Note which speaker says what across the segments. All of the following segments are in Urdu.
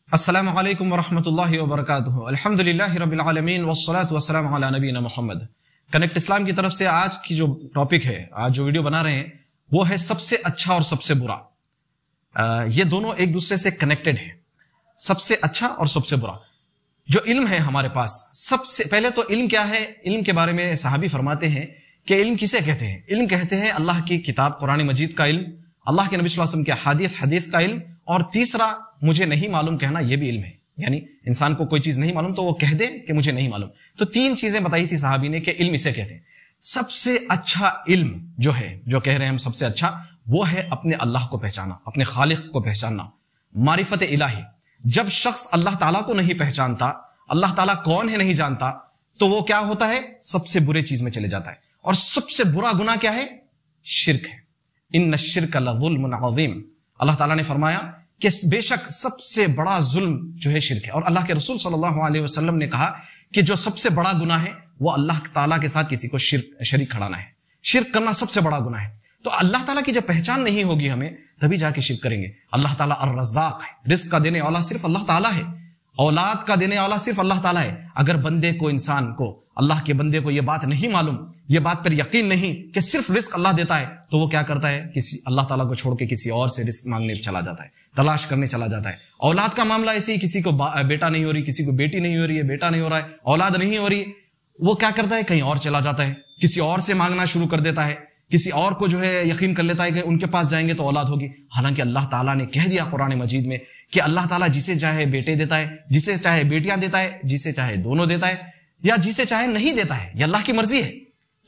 Speaker 1: السلام علیکم ورحمۃ اللہ وبرکاتہ۔ الحمدللہ رب العالمین والصلاة والسلام علی نبینا محمد۔ کنیکٹ اسلام کی طرف سے آج کی جو ٹاپک ہے، آج جو ویڈیو بنا رہے ہیں، وہ ہے سب سے اچھا اور سب سے برا۔ یہ دونوں ایک دوسرے سے کنیکٹڈ ہیں، سب سے اچھا اور سب سے برا۔ جو علم ہے ہمارے پاس، سب سے پہلے تو علم کیا ہے؟ علم کے بارے میں صحابی فرماتے ہیں کہ علم کسے کہتے ہیں؟ علم کہتے ہیں اللہ کی کتاب قرآن مجید کا علم، اللہ کے نبی صلی اللہ علیہ وسلم کے حدیث کا علم، اور تیسرا مجھے نہیں معلوم کہنا، یہ بھی علم ہے۔ یعنی انسان کو کوئی چیز نہیں معلوم تو وہ کہہ دے کہ مجھے نہیں معلوم۔ تو تین چیزیں بتائی تھی صحابی نے کہ علم اسے کہتے ہیں۔ سب سے اچھا علم جو ہے، جو کہہ رہے ہیں ہم سب سے اچھا، وہ ہے اپنے اللہ کو پہچانا، اپنے خالق کو پہچاننا، معرفت الہی۔ جب شخص اللہ تعالیٰ کو نہیں پہچانتا، اللہ تعالیٰ کون ہے نہیں جانتا، تو وہ کیا ہوتا ہے؟ سب سے برے چیز میں چلے جاتا ہے۔ اور سب سے برا گناہ کیا ہے؟ شرک ہے۔ ان الشرک لظلم عظیم۔ اللہ تعالیٰ نے فرمایا کہ بے شک سب سے بڑا ظلم جو ہے شرک ہے۔ اور اللہ کے رسول صلی اللہ علیہ وسلم نے کہا کہ جو سب سے بڑا گناہ ہے وہ اللہ تعالیٰ کے ساتھ کسی کو شریک کھڑانا ہے۔ شرک کرنا سب سے بڑا گناہ ہے۔ تو اللہ تعالیٰ کی جب پہچان نہیں ہوگی ہمیں، تبھی جا کے شرک کریں گے۔ اللہ تعالیٰ الرزاق ہے، رزق کا دینے والا صرف اللہ تعالیٰ ہے، اولاد کا دینے والا صرف اللہ تعالیٰ ہے۔ اگر بندے کو، انسان کو، اللہ کے بندے کو یہ بات نہیں معلوم، یہ بات پر یقین نہیں کہ صرف رزق اللہ دیتا ہے، تو وہ کیا کرتا ہے؟ اللہ تعالیٰ کو چھوڑ کے کسی اور سے رزق مانگنے چلا جاتا ہے، تلاش کرنے چلا جاتا ہے۔ اولاد کا معاملہ ایسے ہی، کسی کو بیٹا نہیں ہو رہی، کسی کو بیٹی نہیں ہو رہی ہے، بیٹا نہیں ہو رہا ہے، اولاد نہیں ہو رہی، وہ کیا کرتا ہے؟ کہیں اور چلا جاتا ہے، کسی اور سے مانگنا شروع کر دیتا ہے، کسی اور کو جو ہے یقین کر لیتا ہے کہ ان کے پاس جائیں گے تو اولاد ہوگی۔ حالانکہ اللہ تعالیٰ نے کہہ دیا قرآن مجید میں کہ اللہ تعالیٰ جسے چاہے بیٹے دیتا ہے، جسے چاہے بیٹیاں دیتا ہے، جسے چاہے دونوں دیتا ہے، یا جسے چاہے نہیں دیتا ہے، یہ اللہ کی مرضی ہے۔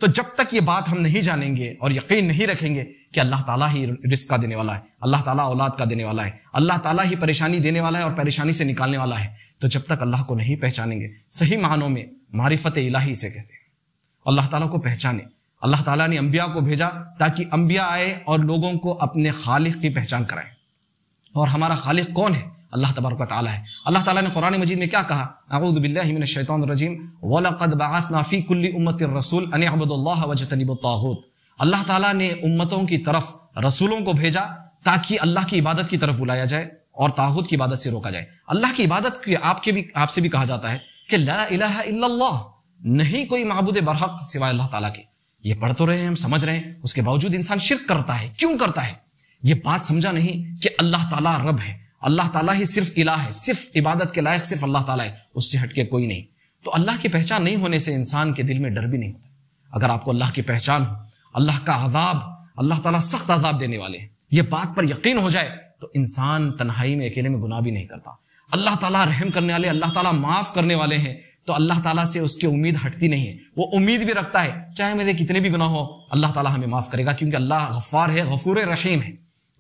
Speaker 1: تو جب تک یہ بات ہم نہیں جانیں گے اور یقین نہیں رکھیں گے کہ اللہ تعالیٰ ہی رزق کا دینے والا ہے، اللہ تعالیٰ اولاد کا دینے والا ہے، اللہ تعالیٰ ہی پریشانی دینے والا ہے اور پریشانی سے نکالنے والا ہے، تو جب تک اللہ کو نہیں پہچانیں گے، صحیح معنوں میں معرفت الہی سے کہتے ہیں، اللہ تعالیٰ کو پہچانے۔ اللہ تعالیٰ نے انبیاء کو بھیجا تاکہ انبیاء آئے اور لوگوں کو اپنے خالق کی پہچان کرائیں۔ اور ہمارا خالق کون ہے؟ اللہ تبارک و تعالیٰ ہے۔ اللہ تعالیٰ نے قرآن مجید میں کیا کہا؟ اعوذ باللہ من الشیطان الرجیم وَلَقَدْ بَعَثْنَا فِي كُلِّ أُمَّةٍ رَسُولًا أَنِ اعْبُدُوا اللَّهَ وَاجْتَنِبُوا الطَّاغُوتَ۔ اللہ تعالیٰ نے امتوں کی طرف رسولوں کو بھیجا تاکہ اللہ کی عبادت کی طرف بلایا جائے اور طاغوت کی عبادت سے روکا جائے۔ اللہ کی عبادت کی آپ سے بھی کہا جاتا ہے کہ لا الہ الا اللہ، نہیں کوئی معبود برحق سوائے اللہ تعالیٰ کے۔ یہ پڑھ تو رہے ہیں، ہم سمجھ رہے ہیں، اس کے باوجود انسان شرک کرتا ہے۔ کیوں کرتا ہے؟ یہ بات سمجھا نہیں کہ اللہ تعالیٰ رب ہے، اللہ تعالیٰ ہی صرف الہ ہے، صرف عبادت کے لائق صرف اللہ تعالیٰ ہے، اس سے ہٹ کے کوئی نہیں۔ تو اللہ کی پہچان نہیں ہونے سے انسان کے دل میں ڈر بھی نہیں ہوتا۔ اگر آپ کو اللہ کی پہچان ہو، اللہ کا عذاب، اللہ تعالیٰ سخت عذاب دینے والے ہیں، یہ بات پر یقین ہو جائے، تو انسان تنہائی میں اکیلے میں گناہ بھی نہیں کرتا۔ اللہ تعالیٰ رحم کرنے والے، اللہ تعالیٰ معاف کرنے والے ہیں، تو اللہ تعالیٰ سے اس کی امید ہٹتی نہیں ہے، وہ امید بھی رکھتا ہے چاہے میرے کتنے بھی گناہ ہو، اللہ تعالیٰ ہمیں معاف کرے گا، کیونکہ اللہ غفار ہے، غفور رحیم ہے۔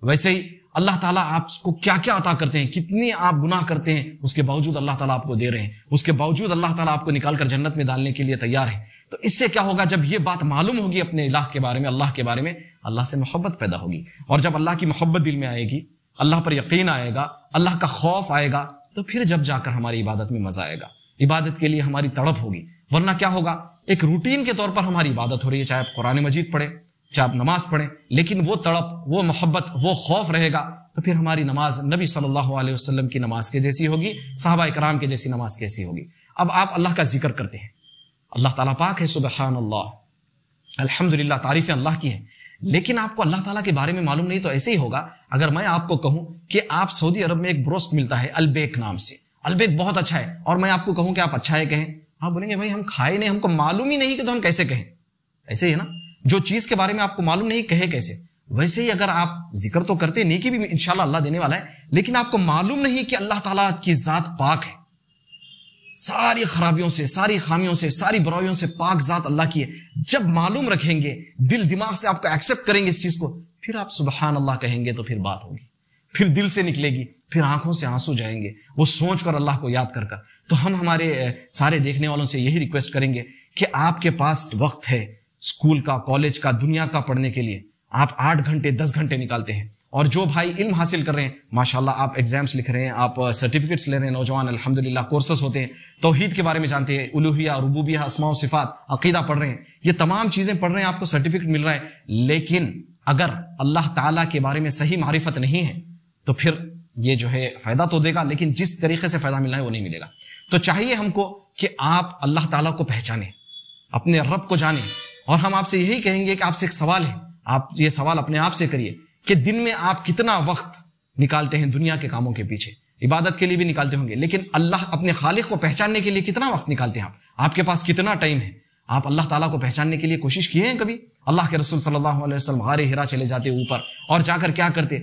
Speaker 1: ویسے ہی اللہ تعالیٰ آپ کو کیا کیا عطا کرتے ہیں، کتنے آپ گناہ کرتے ہیں، اس کے باوجود اللہ تعالیٰ آپ کو دے رہے ہیں، اس کے باوجود اللہ تعالیٰ آپ کو نکال کر جنت میں ڈالنے کے لیے تیار ہے۔ تو اس سے کیا ہوگا؟ جب یہ بات معلوم ہوگی اپنے الہ کے بارے میں، اللہ کے بارے میں، اللہ سے محبت پیدا ہوگی، اور جب اللہ کی محبت دل میں آئے گی، اللہ پر یقین آئے گا، اللہ کا خوف آئے گا، تو پھر جب جا کر ہماری عبادت میں مزہ آئے گا، عبادت کے لیے ہماری تڑپ ہوگی۔ ورنہ کیا ہوگا؟ ایک روٹین کے طور پر ہماری عبادت ہو رہی ہے، چاہے آپ قرآن مجید پڑھیں، چاہے آپ نماز پڑھیں، لیکن وہ تڑپ، وہ محبت، وہ خوف رہے گا، تو پھر ہماری نماز نبی صلی اللہ علیہ وسلم کی نماز کے جیسی ہوگی، صحابہ کرام کے جیسی نماز کیسی ہوگی۔ اب آپ اللہ کا ذکر کرتے ہیں، اللہ تعالیٰ پاک ہے، سبحان اللہ، الحمدللہ، تعریفیں اللہ کی ہیں، لیکن آپ کو اللہ تعالیٰ کے بارے میں معلوم نہیں، تو ایسے ہی ہوگا اگر میں آپ کو کہوں کہ آپ سعودی عرب میں ایک بروسٹ ملتا ہے البیک نام سے، البیک بہت اچھا ہے، اور میں آپ کو کہوں کہ آپ اچھا ہے کہیں، آپ بولیں گے بھائی ہم کھائے نہیں، ہم کو معلوم ہی نہیں کہ تو ہم کیسے کہیں؟ ایسے ہی ہے نا، جو چیز کے بارے میں آپ کو معلوم نہیں کہے کیسے؟ ویسے ہی اگر آپ ذکر تو کرتے، نیکی بھی انشاءاللہ اللہ دینے والا ہے، لیکن آپ کو معلوم نہیں کہ اللہ تعالیٰ کی ذات پاک ہے، ساری خرابیوں سے، ساری خامیوں سے، ساری برائیوں سے پاک ذات اللہ کی ہے۔ جب معلوم رکھیں گے، دل دماغ سے آپ کو ایکسپٹ کریں گے اس چیز کو، پھر آپ سبحان اللہ کہیں گے، تو پھر بات ہوگی، پھر دل سے نکلے گی، پھر آنکھوں سے آنسو جائیں گے، وہ سوچ کر اللہ کو یاد کر کر۔ تو ہم ہمارے سارے دیکھنے والوں سے یہی ریکویسٹ کریں گے کہ آپ کے پاس وقت ہے اسکول کا، کالج کا، دنیا کا پڑھنے کے لیے، آپ 8 گھنٹے 10 گھنٹے نکالتے ہیں، اور جو بھائی علم حاصل کر رہے ہیں، ماشاءاللہ آپ ایگزامس لکھ رہے ہیں، آپ سرٹیفکیٹس لے رہے ہیں، نوجوان الحمدللہ کورسز ہوتے ہیں، توحید کے بارے میں جانتے ہیں، الوہیہ، ربوبیہ، اسماء و صفات، عقیدہ پڑھ رہے ہیں، یہ تمام چیزیں پڑھ رہے ہیں، آپ کو سرٹیفکیٹ مل رہا ہے، لیکن اگر اللہ تعالیٰ کے بارے میں صحیح معرفت نہیں ہے تو پھر یہ جو ہے فائدہ تو دے گا لیکن جس طریقے سے فائدہ ملنا ہے وہ نہیں ملے گا. تو چاہیے ہم کو کہ آپ اللہ تعالیٰ کو پہچانیں، اپنے رب کو جانیں. اور ہم آپ سے یہی کہیں گے کہ آپ سے ایک سوال ہے، آپ یہ سوال اپنے آپ سے کریے کہ دن میں آپ کتنا وقت نکالتے ہیں دنیا کے کاموں کے پیچھے. عبادت کے لیے بھی نکالتے ہوں گے لیکن اللہ اپنے خالق کو پہچاننے کے لیے کتنا وقت نکالتے ہیں آپ کے پاس کتنا ٹائم ہے؟ آپ اللہ تعالیٰ کو پہچاننے کے لیے کوشش کیے ہیں کبھی؟ اللہ کے رسول صلی اللہ علیہ وسلم غار ہرا چلے جاتے اوپر اور جا کر کیا کرتے؟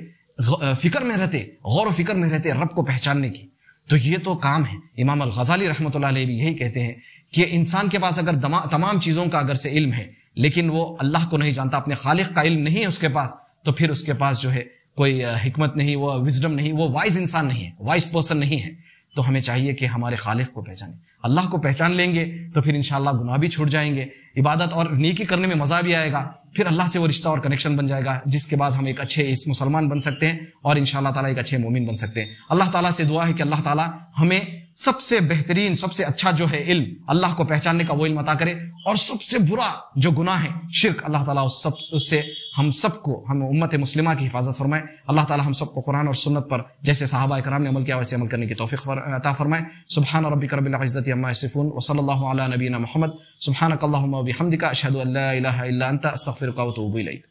Speaker 1: فکر میں رہتے، غور و فکر میں رہتے رب کو پہچاننے کی. تو یہ تو کام ہے. امام الغزالی رحمۃ اللہ علیہ بھی یہی کہتے ہیں کہ انسان کے پاس اگر تمام چیزوں کا اگر سے علم ہے لیکن وہ اللہ کو نہیں جانتا، اپنے خالق کا علم نہیں ہے اس کے پاس، تو پھر اس کے پاس جو ہے کوئی حکمت نہیں، وہ وزڈم نہیں، وہ وائز انسان نہیں ہے، وائز پرسن نہیں ہے. تو ہمیں چاہیے کہ ہمارے خالق کو پہچانیں. اللہ کو پہچان لیں گے تو پھر انشاءاللہ گناہ بھی چھوٹ جائیں گے، عبادت اور نیکی کرنے میں مزہ بھی آئے گا، پھر اللہ سے وہ رشتہ اور کنیکشن بن جائے گا جس کے بعد ہم ایک اچھے اس مسلمان بن سکتے ہیں اور انشاءاللہ تعالیٰ ایک اچھے مومن بن سکتے ہیں. اللہ تعالیٰ سے دعا ہے کہ اللہ تعالیٰ ہمیں سب سے بہترین، سب سے اچھا جو ہے علم اللہ کو پہچاننے کا وہ علم عطا کرے، اور سب سے برا جو گناہ ہے شرک، اللہ تعالیٰ اس سے ہم سب کو، ہم امت مسلمہ کی حفاظت فرمائے. اللہ تعالیٰ ہم سب کو قرآن اور سنت پر جیسے صحابہ کرام نے عمل کیا ویسے عمل کرنے کی توفیق عطا فرمائے. سبحان ربک رب العزۃ عما یصفون وصلی اللہ علی نبینا محمد. سبحانک اللہم و بحمدک اشہد ان لا الہ الا انت استغفرک و اتوب الیک.